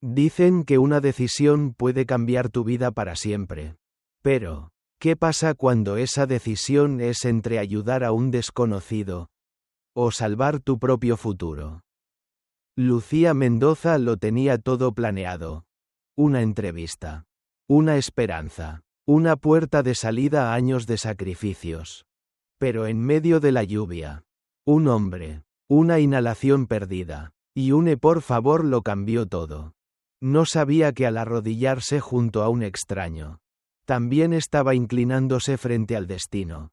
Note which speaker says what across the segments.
Speaker 1: Dicen que una decisión puede cambiar tu vida para siempre. Pero, ¿qué pasa cuando esa decisión es entre ayudar a un desconocido o salvar tu propio futuro? Lucía Mendoza lo tenía todo planeado. Una entrevista. Una esperanza. Una puerta de salida a años de sacrificios. Pero en medio de la lluvia, un hombre, una inhalación perdida, y por favor lo cambió todo. No sabía que al arrodillarse junto a un extraño, también estaba inclinándose frente al destino.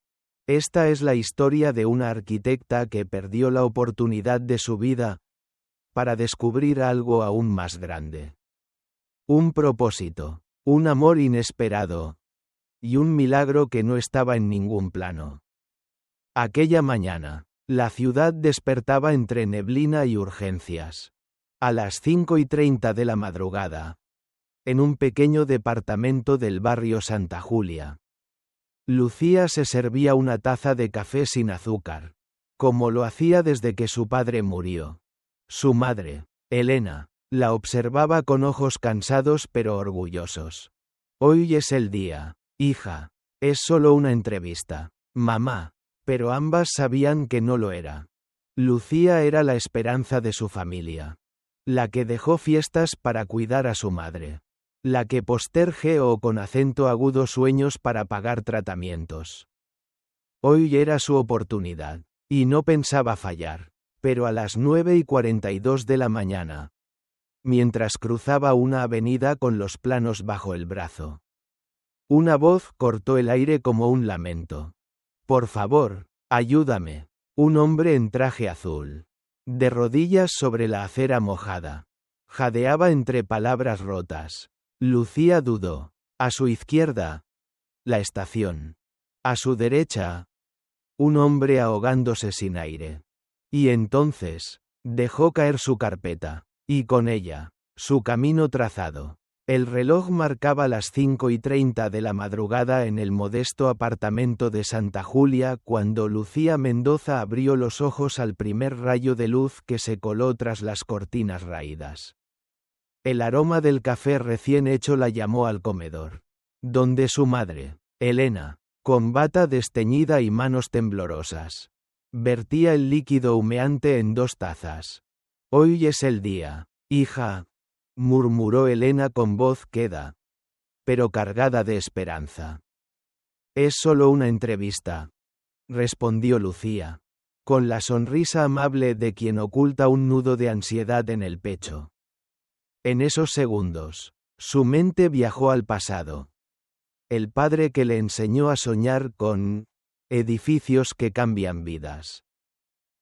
Speaker 1: Esta es la historia de una arquitecta que perdió la oportunidad de su vida para descubrir algo aún más grande. Un propósito, un amor inesperado, y un milagro que no estaba en ningún plano. Aquella mañana, la ciudad despertaba entre neblina y urgencias. A las 5:30 de la madrugada, en un pequeño departamento del barrio Santa Julia, Lucía se servía una taza de café sin azúcar, como lo hacía desde que su padre murió. Su madre, Elena, la observaba con ojos cansados pero orgullosos. Hoy es el día, hija. Es solo una entrevista, mamá. Pero ambas sabían que no lo era. Lucía era la esperanza de su familia. La que dejó fiestas para cuidar a su madre. La que postergó con acento agudo sueños para pagar tratamientos. Hoy era su oportunidad, y no pensaba fallar. Pero a las 9:42 de la mañana, mientras cruzaba una avenida con los planos bajo el brazo, una voz cortó el aire como un lamento. Por favor, ayúdame. Un hombre en traje azul, de rodillas sobre la acera mojada, jadeaba entre palabras rotas. Lucía dudó. A su izquierda, la estación. A su derecha, un hombre ahogándose sin aire. Y entonces, dejó caer su carpeta, y con ella, su camino trazado. El reloj marcaba las 5:30 de la madrugada en el modesto apartamento de Santa Julia cuando Lucía Mendoza abrió los ojos al primer rayo de luz que se coló tras las cortinas raídas. El aroma del café recién hecho la llamó al comedor, donde su madre, Elena, con bata desteñida y manos temblorosas, vertía el líquido humeante en 2 tazas. Hoy es el día, hija, murmuró Elena con voz queda, pero cargada de esperanza. Es solo una entrevista, respondió Lucía, con la sonrisa amable de quien oculta un nudo de ansiedad en el pecho. En esos segundos, su mente viajó al pasado. El padre que le enseñó a soñar con edificios que cambian vidas.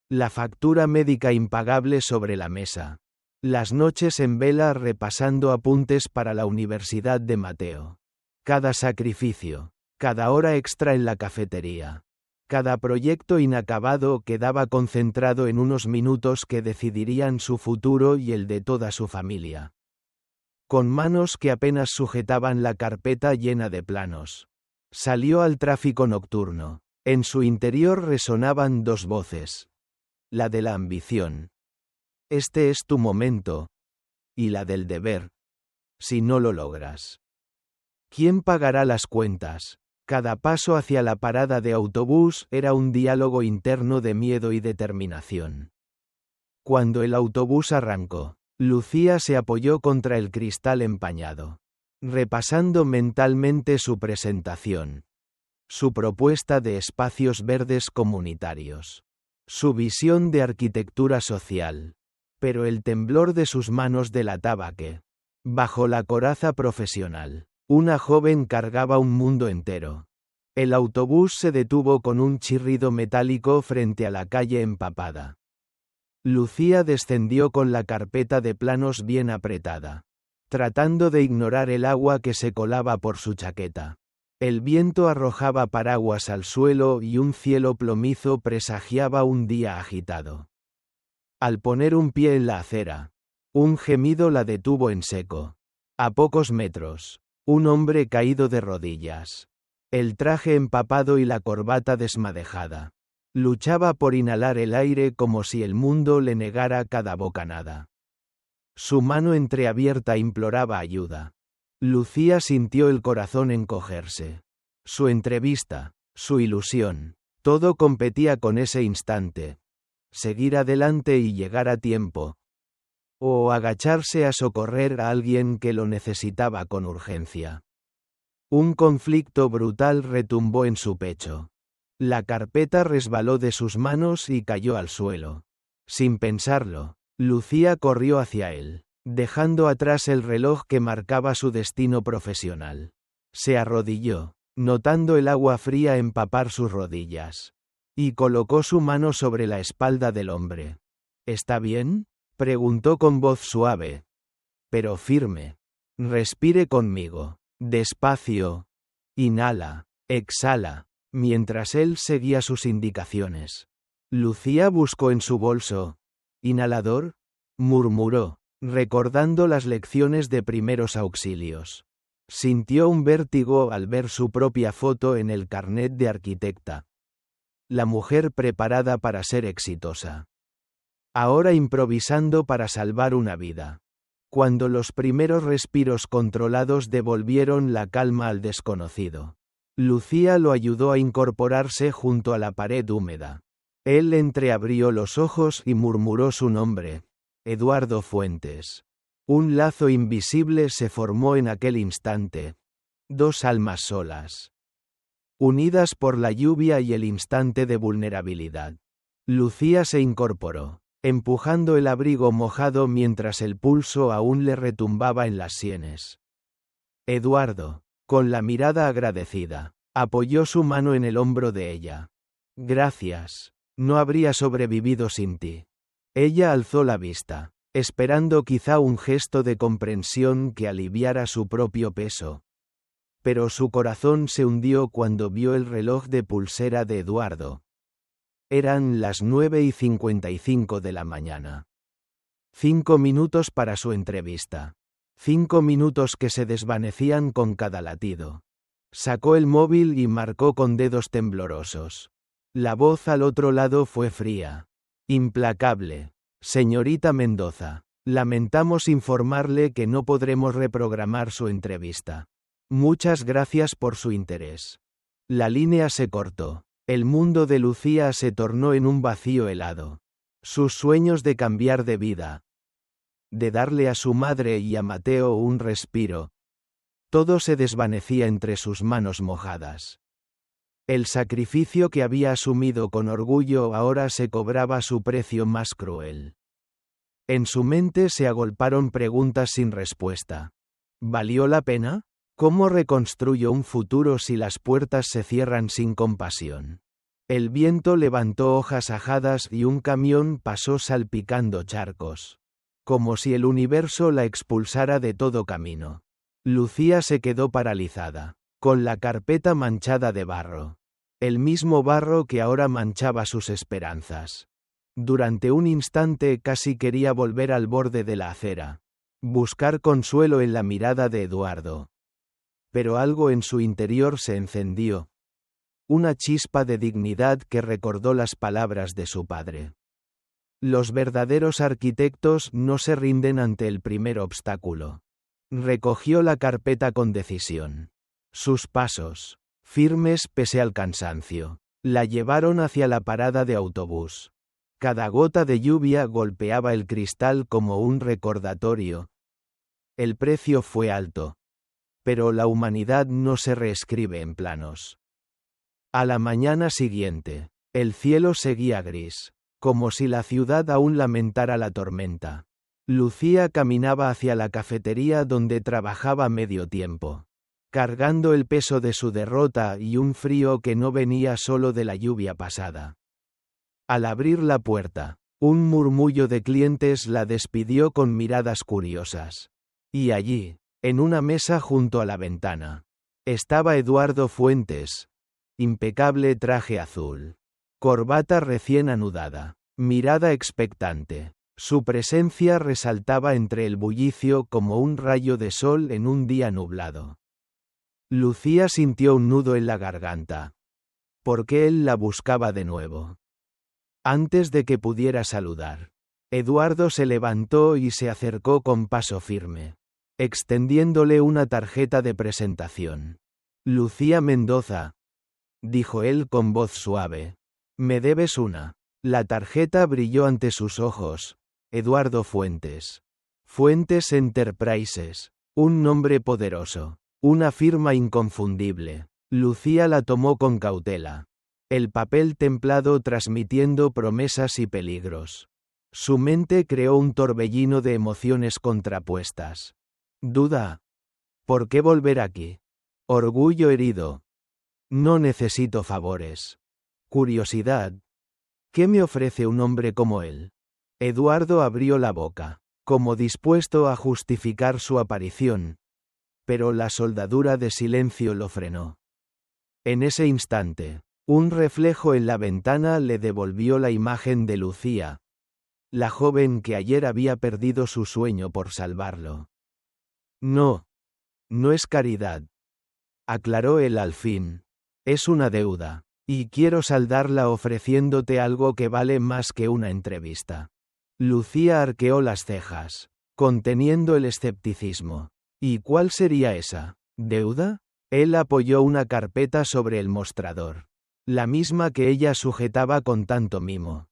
Speaker 1: La factura médica impagable sobre la mesa. Las noches en vela repasando apuntes para la Universidad de Mateo. Cada sacrificio, cada hora extra en la cafetería. Cada proyecto inacabado quedaba concentrado en unos minutos que decidirían su futuro y el de toda su familia. Con manos que apenas sujetaban la carpeta llena de planos, salió al tráfico nocturno. En su interior resonaban 2 voces. La de la ambición. Este es tu momento. Y la del deber. Si no lo logras. ¿Quién pagará las cuentas? Cada paso hacia la parada de autobús era un diálogo interno de miedo y determinación. Cuando el autobús arrancó, Lucía se apoyó contra el cristal empañado, repasando mentalmente su presentación. Su propuesta de espacios verdes comunitarios. Su visión de arquitectura social. Pero el temblor de sus manos delataba que, bajo la coraza profesional, una joven cargaba un mundo entero. El autobús se detuvo con un chirrido metálico frente a la calle empapada. Lucía descendió con la carpeta de planos bien apretada, tratando de ignorar el agua que se colaba por su chaqueta. El viento arrojaba paraguas al suelo y un cielo plomizo presagiaba un día agitado. Al poner un pie en la acera, un gemido la detuvo en seco. A pocos metros, un hombre caído de rodillas. El traje empapado y la corbata desmadejada. Luchaba por inhalar el aire como si el mundo le negara cada bocanada. Su mano entreabierta imploraba ayuda. Lucía sintió el corazón encogerse. Su entrevista, su ilusión, todo competía con ese instante. Seguir adelante y llegar a tiempo. O agacharse a socorrer a alguien que lo necesitaba con urgencia. Un conflicto brutal retumbó en su pecho. La carpeta resbaló de sus manos y cayó al suelo. Sin pensarlo, Lucía corrió hacia él, dejando atrás el reloj que marcaba su destino profesional. Se arrodilló, notando el agua fría empapar sus rodillas. Y colocó su mano sobre la espalda del hombre. ¿Está bien?, preguntó con voz suave, pero firme. Respire conmigo. Despacio. Inhala. Exhala. Mientras él seguía sus indicaciones. Lucía buscó en su bolso. ¿Inhalador?, murmuró, recordando las lecciones de primeros auxilios. Sintió un vértigo al ver su propia foto en el carnet de arquitecta. La mujer preparada para ser exitosa. Ahora improvisando para salvar una vida. Cuando los primeros respiros controlados devolvieron la calma al desconocido. Lucía lo ayudó a incorporarse junto a la pared húmeda. Él entreabrió los ojos y murmuró su nombre. Eduardo Fuentes. Un lazo invisible se formó en aquel instante. Dos almas solas. Unidas por la lluvia y el instante de vulnerabilidad. Lucía se incorporó, empujando el abrigo mojado mientras el pulso aún le retumbaba en las sienes. Eduardo, con la mirada agradecida, apoyó su mano en el hombro de ella. Gracias. No habría sobrevivido sin ti. Ella alzó la vista, esperando quizá un gesto de comprensión que aliviara su propio peso. Pero su corazón se hundió cuando vio el reloj de pulsera de Eduardo. Eran las 9:55 de la mañana. 5 minutos para su entrevista. 5 minutos que se desvanecían con cada latido. Sacó el móvil y marcó con dedos temblorosos. La voz al otro lado fue fría. Implacable. Señorita Mendoza, lamentamos informarle que no podremos reprogramar su entrevista. Muchas gracias por su interés. La línea se cortó. El mundo de Lucía se tornó en un vacío helado. Sus sueños de cambiar de vida, de darle a su madre y a Mateo un respiro, todo se desvanecía entre sus manos mojadas. El sacrificio que había asumido con orgullo ahora se cobraba su precio más cruel. En su mente se agolparon preguntas sin respuesta. ¿Valió la pena? ¿Cómo reconstruyo un futuro si las puertas se cierran sin compasión? El viento levantó hojas ajadas y un camión pasó salpicando charcos. Como si el universo la expulsara de todo camino. Lucía se quedó paralizada, con la carpeta manchada de barro. El mismo barro que ahora manchaba sus esperanzas. Durante un instante casi quería volver al borde de la acera. Buscar consuelo en la mirada de Eduardo. Pero algo en su interior se encendió. Una chispa de dignidad que recordó las palabras de su padre. Los verdaderos arquitectos no se rinden ante el primer obstáculo. Recogió la carpeta con decisión. Sus pasos, firmes pese al cansancio, la llevaron hacia la parada de autobús. Cada gota de lluvia golpeaba el cristal como un recordatorio. El precio fue alto. Pero la humanidad no se reescribe en planos. A la mañana siguiente, el cielo seguía gris, como si la ciudad aún lamentara la tormenta. Lucía caminaba hacia la cafetería donde trabajaba medio tiempo, cargando el peso de su derrota y un frío que no venía solo de la lluvia pasada. Al abrir la puerta, un murmullo de clientes la despidió con miradas curiosas. Y allí, en una mesa junto a la ventana, estaba Eduardo Fuentes. Impecable traje azul. Corbata recién anudada. Mirada expectante. Su presencia resaltaba entre el bullicio como un rayo de sol en un día nublado. Lucía sintió un nudo en la garganta. ¿Por qué él la buscaba de nuevo? Antes de que pudiera saludar. Eduardo se levantó y se acercó con paso firme, extendiéndole una tarjeta de presentación. Lucía Mendoza, dijo él con voz suave. Me debes una. La tarjeta brilló ante sus ojos. Eduardo Fuentes. Fuentes Enterprises. Un nombre poderoso. Una firma inconfundible. Lucía la tomó con cautela. El papel templado transmitiendo promesas y peligros. Su mente creó un torbellino de emociones contrapuestas. Duda. ¿Por qué volver aquí? Orgullo herido. No necesito favores. Curiosidad. ¿Qué me ofrece un hombre como él? Eduardo abrió la boca, como dispuesto a justificar su aparición, pero la soldadura de silencio lo frenó. En ese instante, un reflejo en la ventana le devolvió la imagen de Lucía, la joven que ayer había perdido su sueño por salvarlo. No. No es caridad, aclaró él al fin. Es una deuda, y quiero saldarla ofreciéndote algo que vale más que una entrevista. Lucía arqueó las cejas, conteniendo el escepticismo. ¿Y cuál sería esa deuda? Él apoyó una carpeta sobre el mostrador, la misma que ella sujetaba con tanto mimo.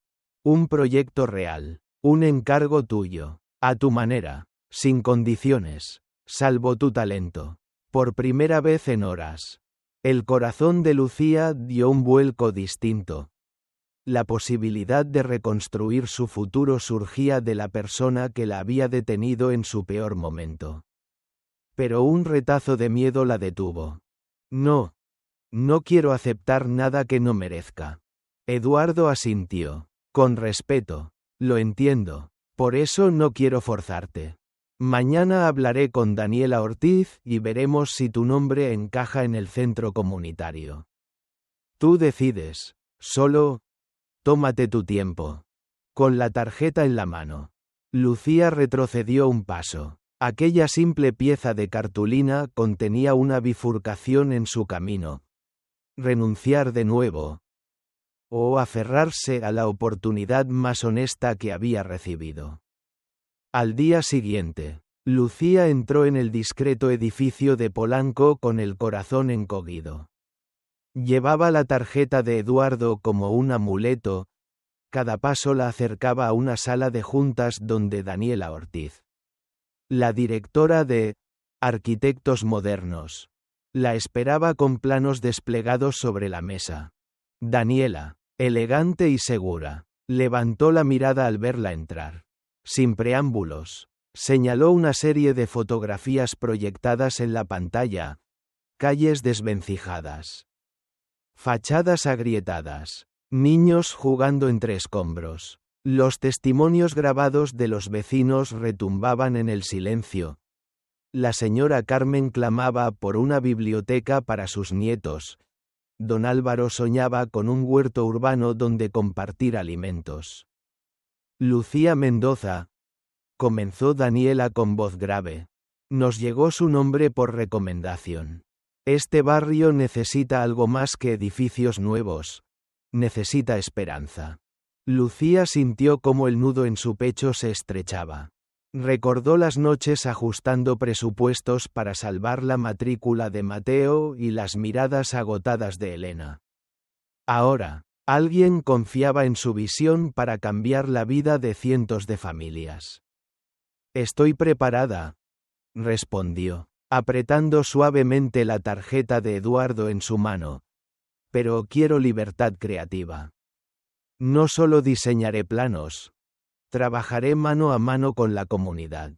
Speaker 1: Un proyecto real, un encargo tuyo, a tu manera, sin condiciones, salvo tu talento. Por primera vez en horas. El corazón de Lucía dio un vuelco distinto. La posibilidad de reconstruir su futuro surgía de la persona que la había detenido en su peor momento. Pero un retazo de miedo la detuvo. No. No quiero aceptar nada que no merezca. Eduardo asintió. Con respeto. Lo entiendo. Por eso no quiero forzarte. Mañana hablaré con Daniela Ortiz y veremos si tu nombre encaja en el centro comunitario. Tú decides. Solo, tómate tu tiempo. Con la tarjeta en la mano, Lucía retrocedió un paso. Aquella simple pieza de cartulina contenía una bifurcación en su camino. Renunciar de nuevo. O aferrarse a la oportunidad más honesta que había recibido. Al día siguiente, Lucía entró en el discreto edificio de Polanco con el corazón encogido. Llevaba la tarjeta de Eduardo como un amuleto, cada paso la acercaba a una sala de juntas donde Daniela Ortiz, la directora de Arquitectos Modernos, la esperaba con planos desplegados sobre la mesa. Daniela, elegante y segura, levantó la mirada al verla entrar. Sin preámbulos, señaló una serie de fotografías proyectadas en la pantalla. Calles desvencijadas. Fachadas agrietadas. Niños jugando entre escombros. Los testimonios grabados de los vecinos retumbaban en el silencio. La señora Carmen clamaba por una biblioteca para sus nietos. Don Álvaro soñaba con un huerto urbano donde compartir alimentos. Lucía Mendoza, comenzó Daniela con voz grave. Nos llegó su nombre por recomendación. Este barrio necesita algo más que edificios nuevos. Necesita esperanza. Lucía sintió cómo el nudo en su pecho se estrechaba. Recordó las noches ajustando presupuestos para salvar la matrícula de Mateo y las miradas agotadas de Elena. Ahora, alguien confiaba en su visión para cambiar la vida de cientos de familias. Estoy preparada, respondió, apretando suavemente la tarjeta de Eduardo en su mano. Pero quiero libertad creativa. No solo diseñaré planos. Trabajaré mano a mano con la comunidad.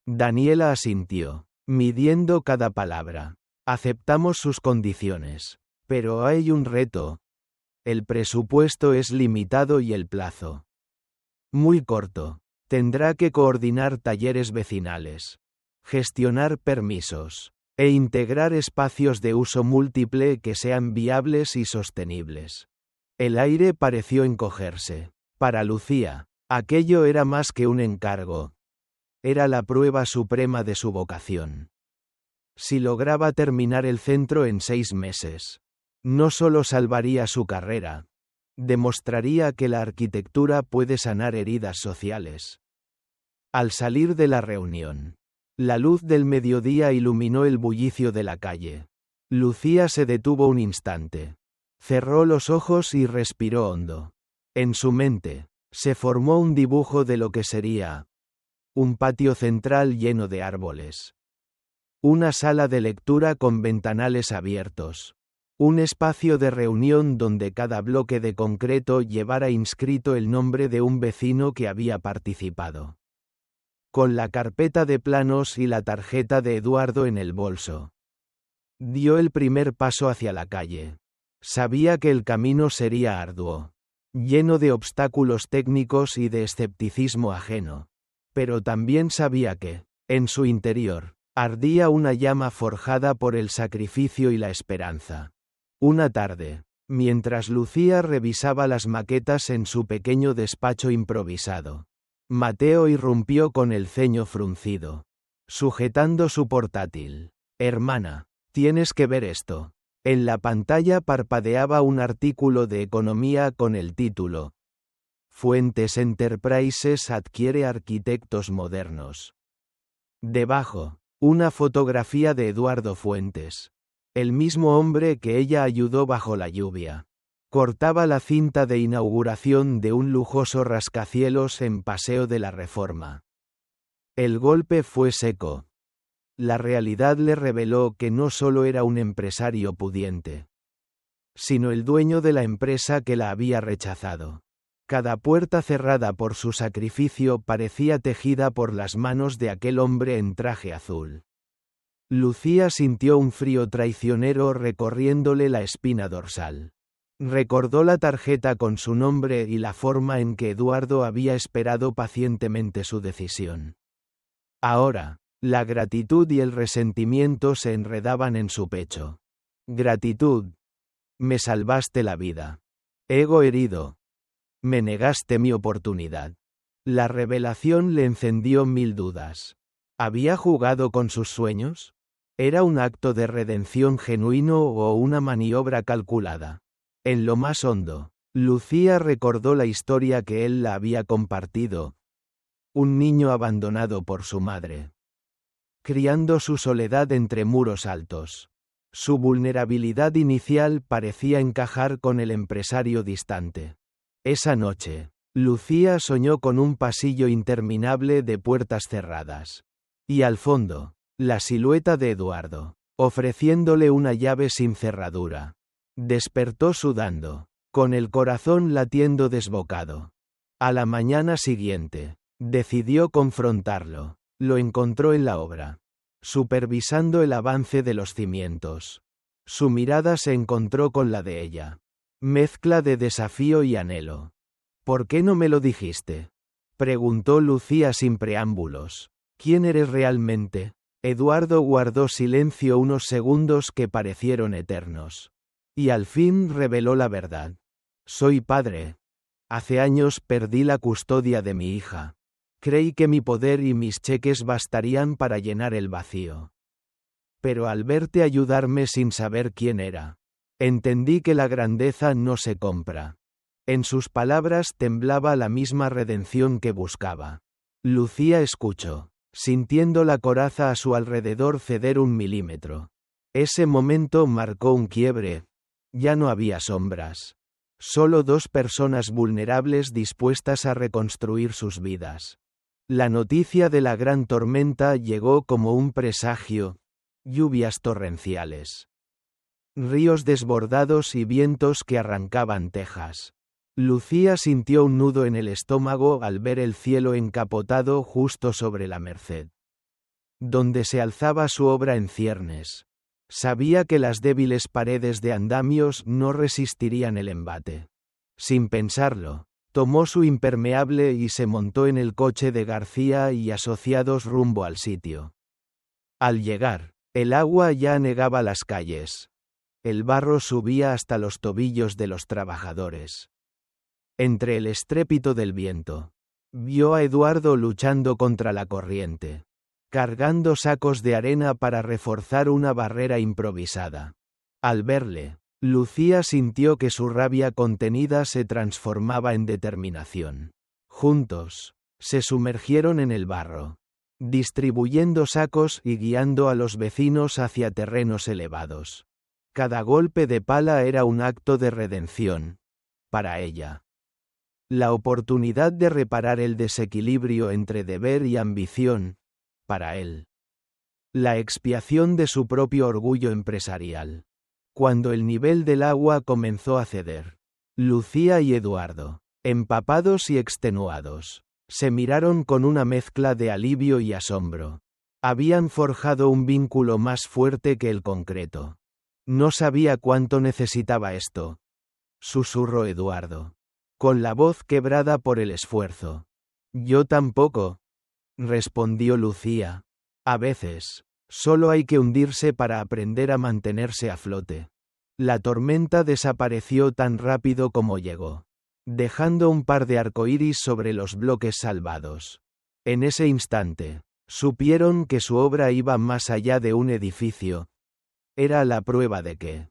Speaker 1: Daniela asintió, midiendo cada palabra. Aceptamos sus condiciones. Pero hay un reto. El presupuesto es limitado y el plazo muy corto. Tendrá que coordinar talleres vecinales, gestionar permisos, e integrar espacios de uso múltiple que sean viables y sostenibles. El aire pareció encogerse. Para Lucía, aquello era más que un encargo. Era la prueba suprema de su vocación. Si lograba terminar el centro en 6 meses, no solo salvaría su carrera, Demostraría que la arquitectura puede sanar heridas sociales. Al salir de la reunión, la luz del mediodía iluminó el bullicio de la calle. Lucía se detuvo un instante. Cerró los ojos y respiró hondo. En su mente, se formó un dibujo de lo que sería un patio central lleno de árboles. Una sala de lectura con ventanales abiertos. Un espacio de reunión donde cada bloque de concreto llevara inscrito el nombre de un vecino que había participado. Con la carpeta de planos y la tarjeta de Eduardo en el bolso. Dio el primer paso hacia la calle. Sabía que el camino sería arduo, lleno de obstáculos técnicos y de escepticismo ajeno. Pero también sabía que, en su interior, ardía una llama forjada por el sacrificio y la esperanza. Una tarde, mientras Lucía revisaba las maquetas en su pequeño despacho improvisado, Mateo irrumpió con el ceño fruncido, sujetando su portátil. «Hermana, tienes que ver esto». En la pantalla parpadeaba un artículo de economía con el título «Fuentes Enterprises adquiere arquitectos modernos». Debajo, una fotografía de Eduardo Fuentes, el mismo hombre que ella ayudó bajo la lluvia. Cortaba la cinta de inauguración de un lujoso rascacielos en Paseo de la Reforma. El golpe fue seco. La realidad le reveló que no solo era un empresario pudiente, sino el dueño de la empresa que la había rechazado. Cada puerta cerrada por su sacrificio parecía tejida por las manos de aquel hombre en traje azul. Lucía sintió un frío traicionero recorriéndole la espina dorsal. Recordó la tarjeta con su nombre y la forma en que Eduardo había esperado pacientemente su decisión. Ahora, la gratitud y el resentimiento se enredaban en su pecho. Gratitud. Me salvaste la vida. Ego herido. Me negaste mi oportunidad. La revelación le encendió 1000 dudas. ¿Había jugado con sus sueños? ¿Era un acto de redención genuino o una maniobra calculada? En lo más hondo, Lucía recordó la historia que él la había compartido. Un niño abandonado por su madre, criando su soledad entre muros altos. Su vulnerabilidad inicial parecía encajar con el empresario distante. Esa noche, Lucía soñó con un pasillo interminable de puertas cerradas. Y al fondo, la silueta de Eduardo, ofreciéndole una llave sin cerradura. Despertó sudando, con el corazón latiendo desbocado. A la mañana siguiente, decidió confrontarlo. Lo encontró en la obra, supervisando el avance de los cimientos. Su mirada se encontró con la de ella. Mezcla de desafío y anhelo. ¿Por qué no me lo dijiste?, preguntó Lucía sin preámbulos. ¿Quién eres realmente? Eduardo guardó silencio unos segundos que parecieron eternos. Y al fin reveló la verdad. Soy padre. Hace años perdí la custodia de mi hija. Creí que mi poder y mis cheques bastarían para llenar el vacío. Pero al verte ayudarme sin saber quién era, entendí que la grandeza no se compra. En sus palabras temblaba la misma redención que buscaba. Lucía escuchó, sintiendo la coraza a su alrededor ceder 1 milímetro. Ese momento marcó un quiebre. Ya no había sombras. Solo 2 personas vulnerables dispuestas a reconstruir sus vidas. La noticia de la gran tormenta llegó como un presagio. Lluvias torrenciales. Ríos desbordados y vientos que arrancaban tejas. Lucía sintió un nudo en el estómago al ver el cielo encapotado justo sobre la Merced, donde se alzaba su obra en ciernes. Sabía que las débiles paredes de andamios no resistirían el embate. Sin pensarlo, tomó su impermeable y se montó en el coche de García y asociados rumbo al sitio. Al llegar, el agua ya anegaba las calles. El barro subía hasta los tobillos de los trabajadores. Entre el estrépito del viento, vio a Eduardo luchando contra la corriente, cargando sacos de arena para reforzar una barrera improvisada. Al verle, Lucía sintió que su rabia contenida se transformaba en determinación. Juntos, se sumergieron en el barro, distribuyendo sacos y guiando a los vecinos hacia terrenos elevados. Cada golpe de pala era un acto de redención. Para ella. La oportunidad de reparar el desequilibrio entre deber y ambición. Para él. La expiación de su propio orgullo empresarial. Cuando el nivel del agua comenzó a ceder, Lucía y Eduardo, empapados y extenuados, se miraron con una mezcla de alivio y asombro. Habían forjado un vínculo más fuerte que el concreto. No sabía cuánto necesitaba esto, susurró Eduardo, con la voz quebrada por el esfuerzo. Yo tampoco, respondió Lucía. A veces, solo hay que hundirse para aprender a mantenerse a flote. La tormenta desapareció tan rápido como llegó, dejando un par de arcoíris sobre los bloques salvados. En ese instante, supieron que su obra iba más allá de un edificio. Era la prueba de que,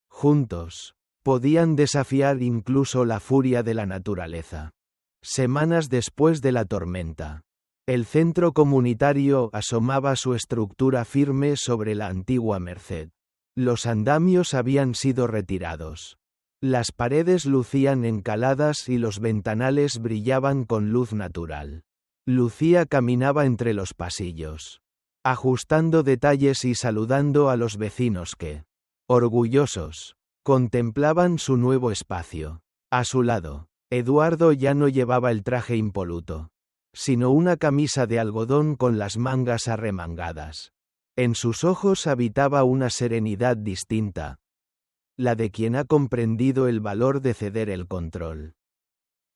Speaker 1: juntos, podían desafiar incluso la furia de la naturaleza. Semanas después de la tormenta, el centro comunitario asomaba su estructura firme sobre la antigua Merced. Los andamios habían sido retirados. Las paredes lucían encaladas y los ventanales brillaban con luz natural. Lucía caminaba entre los pasillos, ajustando detalles y saludando a los vecinos que, orgullosos, contemplaban su nuevo espacio. A su lado, Eduardo ya no llevaba el traje impoluto, sino una camisa de algodón con las mangas arremangadas. En sus ojos habitaba una serenidad distinta, la de quien ha comprendido el valor de ceder el control.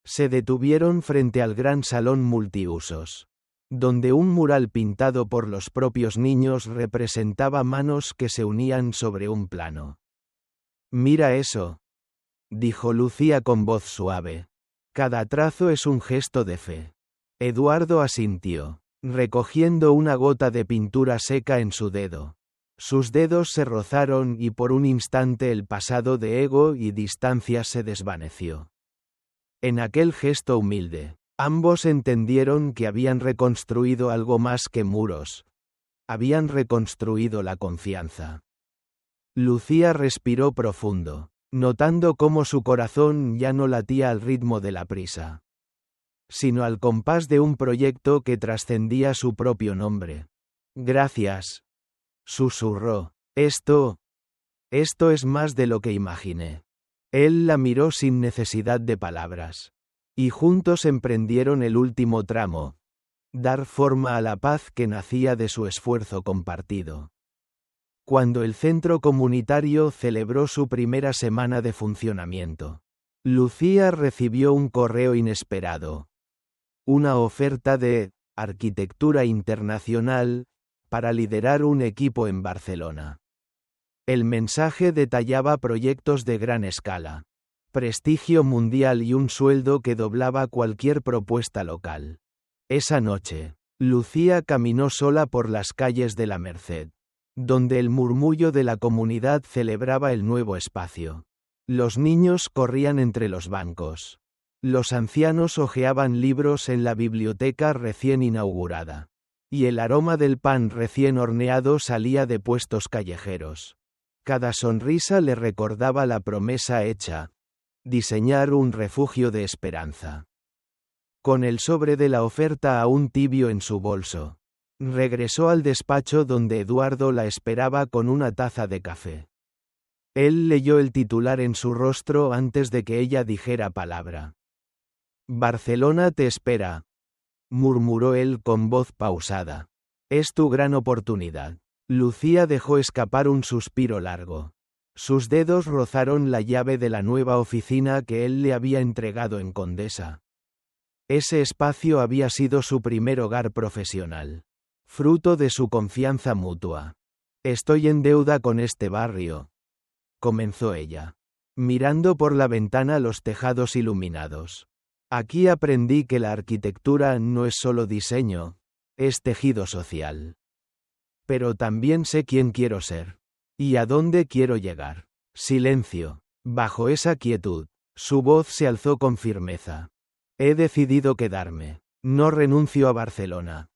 Speaker 1: Se detuvieron frente al gran salón multiusos, donde un mural pintado por los propios niños representaba manos que se unían sobre un plano. «Mira eso», dijo Lucía con voz suave. «Cada trazo es un gesto de fe». Eduardo asintió, recogiendo una gota de pintura seca en su dedo. Sus dedos se rozaron y por un instante el pasado de ego y distancia se desvaneció. En aquel gesto humilde, ambos entendieron que habían reconstruido algo más que muros. Habían reconstruido la confianza. Lucía respiró profundo, notando cómo su corazón ya no latía al ritmo de la prisa, sino al compás de un proyecto que trascendía su propio nombre. «Gracias», susurró. Esto es más de lo que imaginé». Él la miró sin necesidad de palabras. Y juntos emprendieron el último tramo. Dar forma a la paz que nacía de su esfuerzo compartido. Cuando el centro comunitario celebró su primera semana de funcionamiento, Lucía recibió un correo inesperado. Una oferta de arquitectura internacional para liderar un equipo en Barcelona. El mensaje detallaba proyectos de gran escala, prestigio mundial y un sueldo que doblaba cualquier propuesta local. Esa noche, Lucía caminó sola por las calles de la Merced, donde el murmullo de la comunidad celebraba el nuevo espacio. Los niños corrían entre los bancos. Los ancianos hojeaban libros en la biblioteca recién inaugurada. Y el aroma del pan recién horneado salía de puestos callejeros. Cada sonrisa le recordaba la promesa hecha: diseñar un refugio de esperanza. Con el sobre de la oferta aún tibio en su bolso, regresó al despacho donde Eduardo la esperaba con una taza de café. Él leyó el titular en su rostro antes de que ella dijera palabra. «Barcelona te espera», murmuró él con voz pausada. «Es tu gran oportunidad». Lucía dejó escapar un suspiro largo. Sus dedos rozaron la llave de la nueva oficina que él le había entregado en Condesa. Ese espacio había sido su primer hogar profesional, fruto de su confianza mutua. «Estoy en deuda con este barrio», comenzó ella, mirando por la ventana los tejados iluminados. «Aquí aprendí que la arquitectura no es solo diseño, es tejido social. Pero también sé quién quiero ser. Y a dónde quiero llegar». Silencio. Bajo esa quietud, su voz se alzó con firmeza. He decidido quedarme. No renuncio a Barcelona.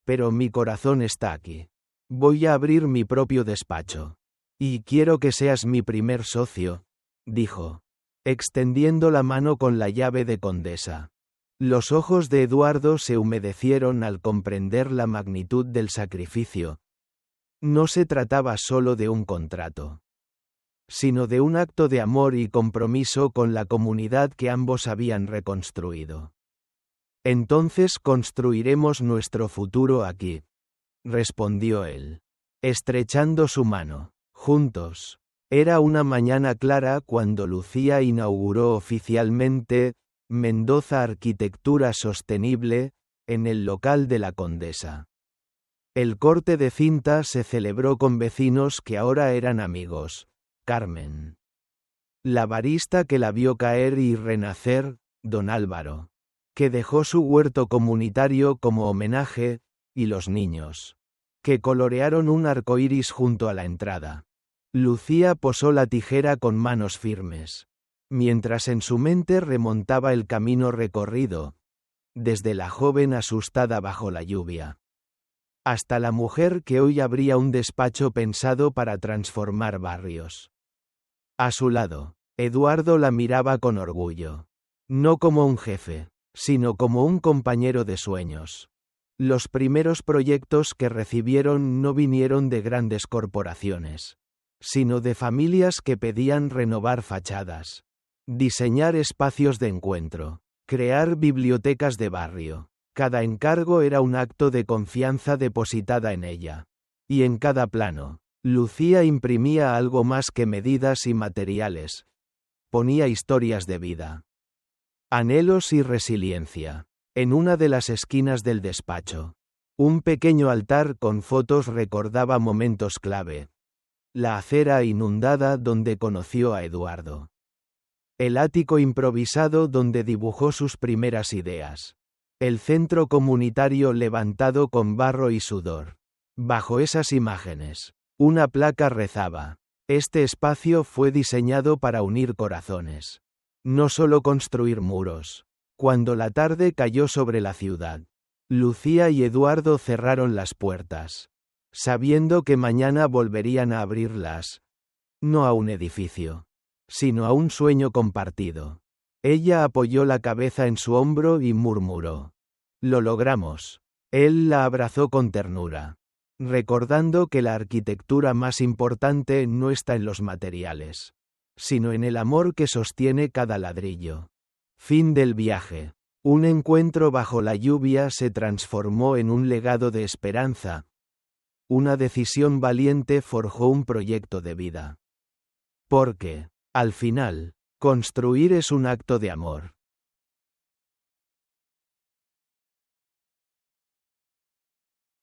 Speaker 1: Pero mi corazón está aquí. Voy a abrir mi propio despacho. Y quiero que seas mi primer socio, dijo, extendiendo la mano con la llave de Condesa. Los ojos de Eduardo se humedecieron al comprender la magnitud del sacrificio. No se trataba solo de un contrato, sino de un acto de amor y compromiso con la comunidad que ambos habían reconstruido. Entonces construiremos nuestro futuro aquí, respondió él, estrechando su mano. Juntos. Era una mañana clara cuando Lucía inauguró oficialmente Mendoza Arquitectura Sostenible en el local de la Condesa. El corte de cinta se celebró con vecinos que ahora eran amigos. Carmen, la barista que la vio caer y renacer, don Álvaro, que dejó su huerto comunitario como homenaje, y los niños, que colorearon un arcoíris junto a la entrada. Lucía posó la tijera con manos firmes, mientras en su mente remontaba el camino recorrido, desde la joven asustada bajo la lluvia, hasta la mujer que hoy abría un despacho pensado para transformar barrios. A su lado, Eduardo la miraba con orgullo, no como un jefe, sino como un compañero de sueños. Los primeros proyectos que recibieron no vinieron de grandes corporaciones, sino de familias que pedían renovar fachadas, diseñar espacios de encuentro, crear bibliotecas de barrio. Cada encargo era un acto de confianza depositada en ella. Y en cada plano, Lucía imprimía algo más que medidas y materiales. Ponía historias de vida, anhelos y resiliencia. En una de las esquinas del despacho, un pequeño altar con fotos recordaba momentos clave. La acera inundada donde conoció a Eduardo. El ático improvisado donde dibujó sus primeras ideas. El centro comunitario levantado con barro y sudor. Bajo esas imágenes, una placa rezaba: este espacio fue diseñado para unir corazones. No solo construir muros. Cuando la tarde cayó sobre la ciudad, Lucía y Eduardo cerraron las puertas, sabiendo que mañana volverían a abrirlas. No a un edificio, sino a un sueño compartido. Ella apoyó la cabeza en su hombro y murmuró: lo logramos. Él la abrazó con ternura, recordando que la arquitectura más importante no está en los materiales, sino en el amor que sostiene cada ladrillo. Fin del viaje. Un encuentro bajo la lluvia se transformó en un legado de esperanza. Una decisión valiente forjó un proyecto de vida. Porque, al final, construir es un acto de amor.